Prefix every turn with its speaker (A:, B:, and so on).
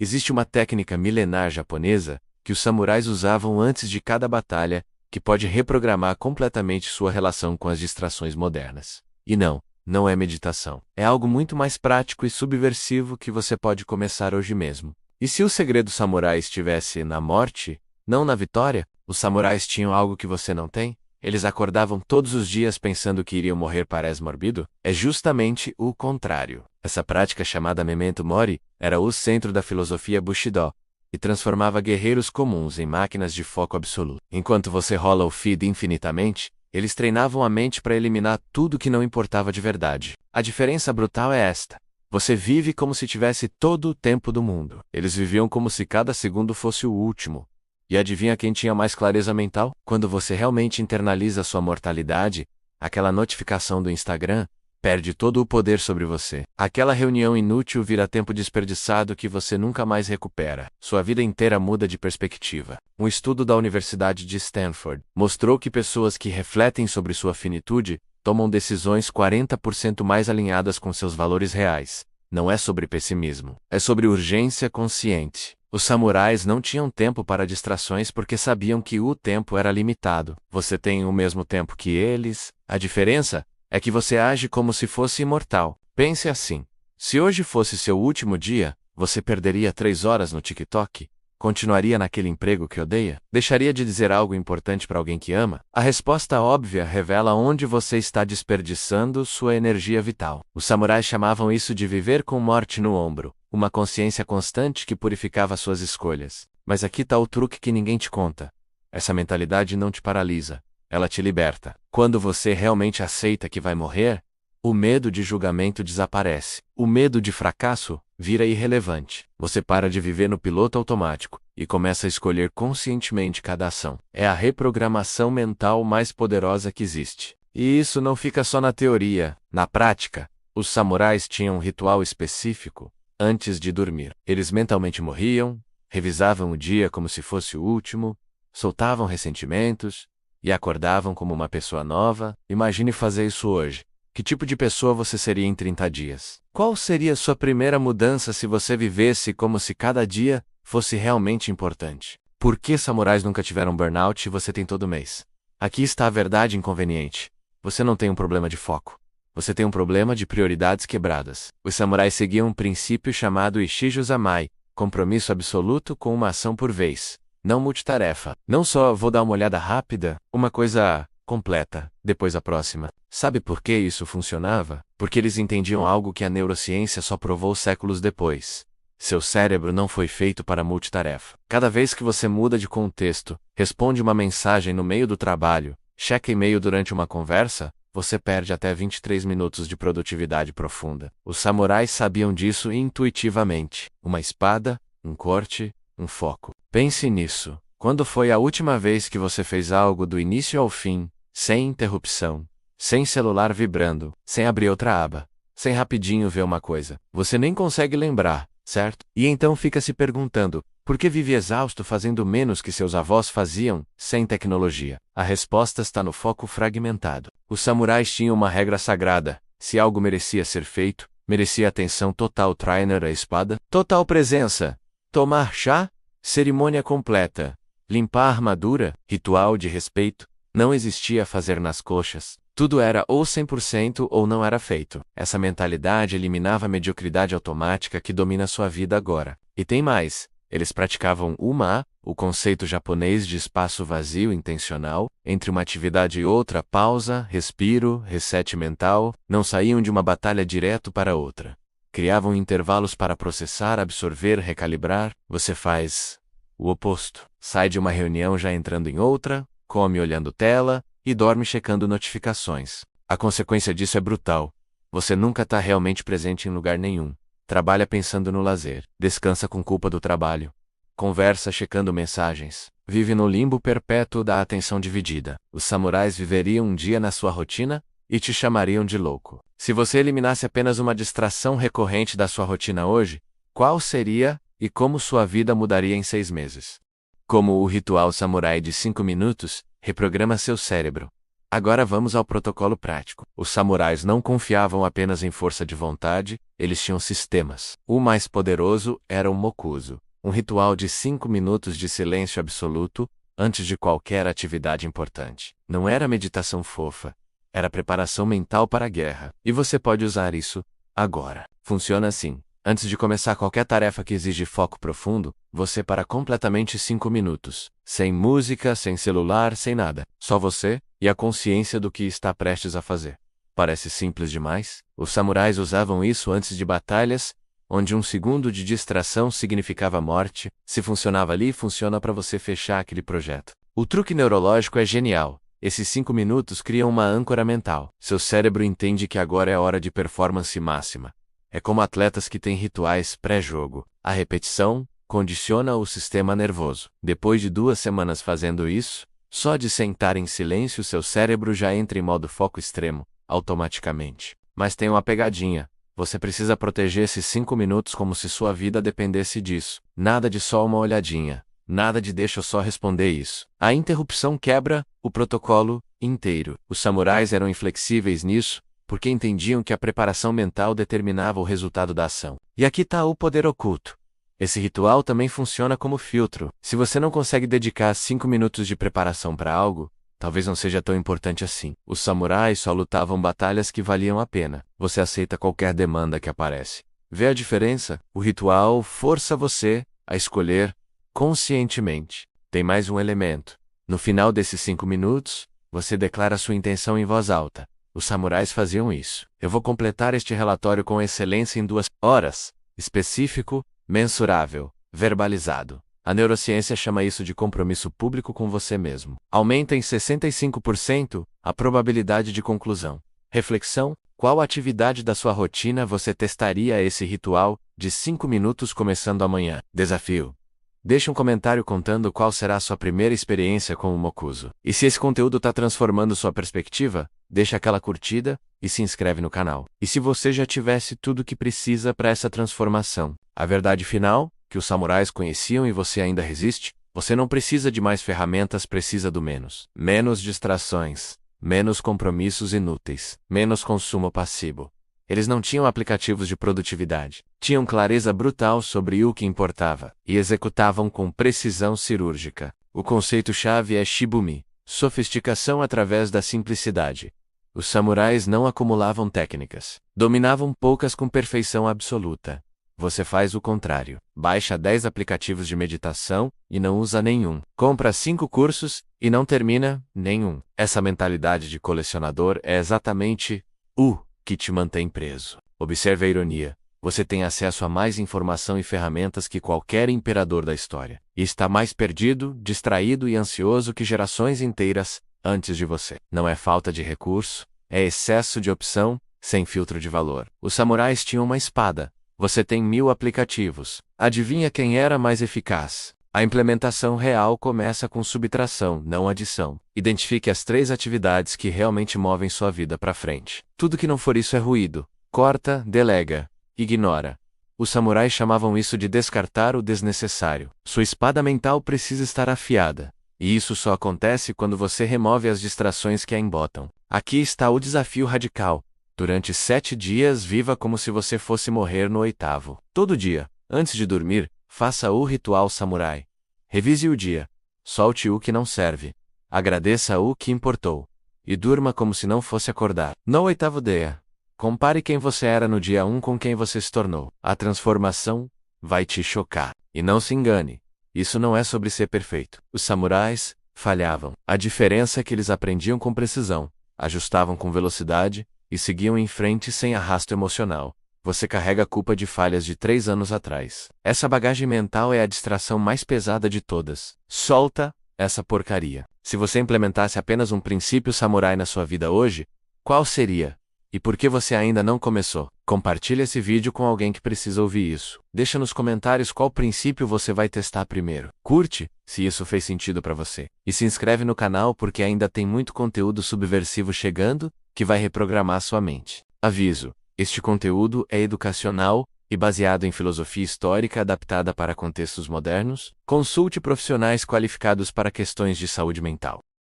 A: Existe uma técnica milenar japonesa que os samurais usavam antes de cada batalha, que pode reprogramar completamente sua relação com as distrações modernas. E não é meditação. É algo muito mais prático e subversivo que você pode começar hoje mesmo. E se o segredo samurai estivesse na morte, não na vitória? Os samurais tinham algo que você não tem? Eles acordavam todos os dias pensando que iriam morrer parés morbido? É justamente o contrário. Essa prática chamada Memento Mori era o centro da filosofia Bushido e transformava guerreiros comuns em máquinas de foco absoluto. Enquanto você rola o feed infinitamente, eles treinavam a mente para eliminar tudo que não importava de verdade. A diferença brutal é esta. Você vive como se tivesse todo o tempo do mundo. Eles viviam como se cada segundo fosse o último. E adivinha quem tinha mais clareza mental? Quando você realmente internaliza sua mortalidade, aquela notificação do Instagram perde todo o poder sobre você. Aquela reunião inútil vira tempo desperdiçado que você nunca mais recupera. Sua vida inteira muda de perspectiva. Um estudo da Universidade de Stanford mostrou que pessoas que refletem sobre sua finitude tomam decisões 40% mais alinhadas com seus valores reais. Não é sobre pessimismo, é sobre urgência consciente. Os samurais não tinham tempo para distrações porque sabiam que o tempo era limitado. Você tem o mesmo tempo que eles. A diferença é que você age como se fosse imortal. Pense assim. Se hoje fosse seu último dia, você perderia 3 horas no TikTok? Continuaria naquele emprego que odeia? Deixaria de dizer algo importante para alguém que ama? A resposta óbvia revela onde você está desperdiçando sua energia vital. Os samurais chamavam isso de viver com morte no ombro, uma consciência constante que purificava suas escolhas. Mas aqui está o truque que ninguém te conta. Essa mentalidade não te paralisa, ela te liberta. Quando você realmente aceita que vai morrer, o medo de julgamento desaparece. O medo de fracasso vira irrelevante. Você para de viver no piloto automático e começa a escolher conscientemente cada ação. É a reprogramação mental mais poderosa que existe. E isso não fica só na teoria. Na prática, os samurais tinham um ritual específico antes de dormir. Eles mentalmente morriam, revisavam o dia como se fosse o último, soltavam ressentimentos e acordavam como uma pessoa nova. Imagine fazer isso hoje. Que tipo de pessoa você seria em 30 dias? Qual seria sua primeira mudança se você vivesse como se cada dia fosse realmente importante? Por que samurais nunca tiveram burnout e você tem todo mês? Aqui está a verdade inconveniente. Você não tem um problema de foco. Você tem um problema de prioridades quebradas. Os samurais seguiam um princípio chamado Ishijo Zamai, compromisso absoluto com uma ação por vez, não multitarefa. Não só vou dar uma olhada rápida, uma coisa completa, depois a próxima. Sabe por que isso funcionava? Porque eles entendiam algo que a neurociência só provou séculos depois. Seu cérebro não foi feito para multitarefa. Cada vez que você muda de contexto, responde uma mensagem no meio do trabalho, checa e-mail durante uma conversa, você perde até 23 minutos de produtividade profunda. Os samurais sabiam disso intuitivamente. Uma espada, um corte, um foco. Pense nisso. Quando foi a última vez que você fez algo do início ao fim, sem interrupção, sem celular vibrando, sem abrir outra aba, sem rapidinho ver uma coisa? Você nem consegue lembrar, certo? E então fica se perguntando, por que vive exausto fazendo menos que seus avós faziam, sem tecnologia? A resposta está no foco fragmentado. Os samurais tinham uma regra sagrada: se algo merecia ser feito, merecia atenção total. Trainer a espada, total presença. Tomar chá, cerimônia completa. Limpar a armadura, ritual de respeito. Não existia fazer nas coxas. Tudo era ou 100% ou não era feito. Essa mentalidade eliminava a mediocridade automática que domina sua vida agora. E tem mais. Eles praticavam o conceito japonês de espaço vazio intencional, entre uma atividade e outra, pausa, respiro, reset mental. Não saíam de uma batalha direto para outra. Criavam intervalos para processar, absorver, recalibrar. Você faz o oposto. Sai de uma reunião já entrando em outra, come olhando tela e dorme checando notificações. A consequência disso é brutal. Você nunca está realmente presente em lugar nenhum. Trabalha pensando no lazer. Descansa com culpa do trabalho. Conversa checando mensagens. Vive no limbo perpétuo da atenção dividida. Os samurais viveriam um dia na sua rotina e te chamariam de louco. Se você eliminasse apenas uma distração recorrente da sua rotina hoje, qual seria e como sua vida mudaria em 6 meses? Como o ritual samurai de 5 minutos, reprograma seu cérebro. Agora vamos ao protocolo prático. Os samurais não confiavam apenas em força de vontade, eles tinham sistemas. O mais poderoso era o mokuzo, um ritual de 5 minutos de silêncio absoluto antes de qualquer atividade importante. Não era meditação fofa, era preparação mental para a guerra. E você pode usar isso agora. Funciona assim. Antes de começar qualquer tarefa que exige foco profundo, você para completamente 5 minutos. Sem música, sem celular, sem nada. Só você e a consciência do que está prestes a fazer. Parece simples demais? Os samurais usavam isso antes de batalhas, onde um segundo de distração significava morte. Se funcionava ali, funciona para você fechar aquele projeto. O truque neurológico é genial. Esses 5 minutos criam uma âncora mental. Seu cérebro entende que agora é hora de performance máxima. É como atletas que têm rituais pré-jogo. A repetição condiciona o sistema nervoso. Depois de 2 semanas fazendo isso, só de sentar em silêncio seu cérebro já entra em modo foco extremo, automaticamente. Mas tem uma pegadinha. Você precisa proteger esses 5 minutos como se sua vida dependesse disso. Nada de só uma olhadinha. Nada de deixa eu só responder isso. A interrupção quebra o protocolo inteiro. Os samurais eram inflexíveis nisso, porque entendiam que a preparação mental determinava o resultado da ação. E aqui está o poder oculto. Esse ritual também funciona como filtro. Se você não consegue dedicar 5 minutos de preparação para algo, talvez não seja tão importante assim. Os samurais só lutavam batalhas que valiam a pena. Você aceita qualquer demanda que aparece. Vê a diferença? O ritual força você a escolher conscientemente. Tem mais um elemento. No final desses 5 minutos, você declara sua intenção em voz alta. Os samurais faziam isso. Eu vou completar este relatório com excelência em 2 horas. Específico, mensurável, verbalizado. A neurociência chama isso de compromisso público com você mesmo. Aumenta em 65% a probabilidade de conclusão. Reflexão: qual atividade da sua rotina você testaria esse ritual de 5 minutos começando amanhã? Desafio: deixe um comentário contando qual será a sua primeira experiência com o mokuzo. E se esse conteúdo está transformando sua perspectiva, deixa aquela curtida e se inscreve no canal. E se você já tivesse tudo o que precisa para essa transformação, a verdade final, que os samurais conheciam e você ainda resiste, você não precisa de mais ferramentas, precisa do menos. Menos distrações, menos compromissos inúteis, menos consumo passivo. Eles não tinham aplicativos de produtividade. Tinham clareza brutal sobre o que importava e executavam com precisão cirúrgica. O conceito-chave é Shibumi, sofisticação através da simplicidade. Os samurais não acumulavam técnicas. Dominavam poucas com perfeição absoluta. Você faz o contrário. Baixa 10 aplicativos de meditação e não usa nenhum. Compra 5 cursos e não termina nenhum. Essa mentalidade de colecionador é exatamente o que te mantém preso. Observe a ironia. Você tem acesso a mais informação e ferramentas que qualquer imperador da história. E está mais perdido, distraído e ansioso que gerações inteiras antes de você. Não é falta de recurso, é excesso de opção, sem filtro de valor. Os samurais tinham uma espada. Você tem 1000 aplicativos. Adivinha quem era mais eficaz? A implementação real começa com subtração, não adição. Identifique as 3 atividades que realmente movem sua vida para frente. Tudo que não for isso é ruído. Corta, delega, ignora. Os samurais chamavam isso de descartar o desnecessário. Sua espada mental precisa estar afiada. E isso só acontece quando você remove as distrações que a embotam. Aqui está o desafio radical. Durante 7 dias, viva como se você fosse morrer no 8º. Todo dia, antes de dormir, faça o ritual samurai. Revise o dia. Solte o que não serve. Agradeça o que importou. E durma como se não fosse acordar. No 8º dia, compare quem você era no dia 1 com quem você se tornou. A transformação vai te chocar. E não se engane. Isso não é sobre ser perfeito. Os samurais falhavam. A diferença é que eles aprendiam com precisão, ajustavam com velocidade e seguiam em frente sem arrasto emocional. Você carrega a culpa de falhas de 3 anos atrás. Essa bagagem mental é a distração mais pesada de todas. Solta essa porcaria. Se você implementasse apenas um princípio samurai na sua vida hoje, qual seria? E por que você ainda não começou? Compartilhe esse vídeo com alguém que precisa ouvir isso. Deixa nos comentários qual princípio você vai testar primeiro. Curte, se isso fez sentido para você. E se inscreve no canal porque ainda tem muito conteúdo subversivo chegando, que vai reprogramar sua mente. Aviso: este conteúdo é educacional e baseado em filosofia histórica adaptada para contextos modernos. Consulte profissionais qualificados para questões de saúde mental.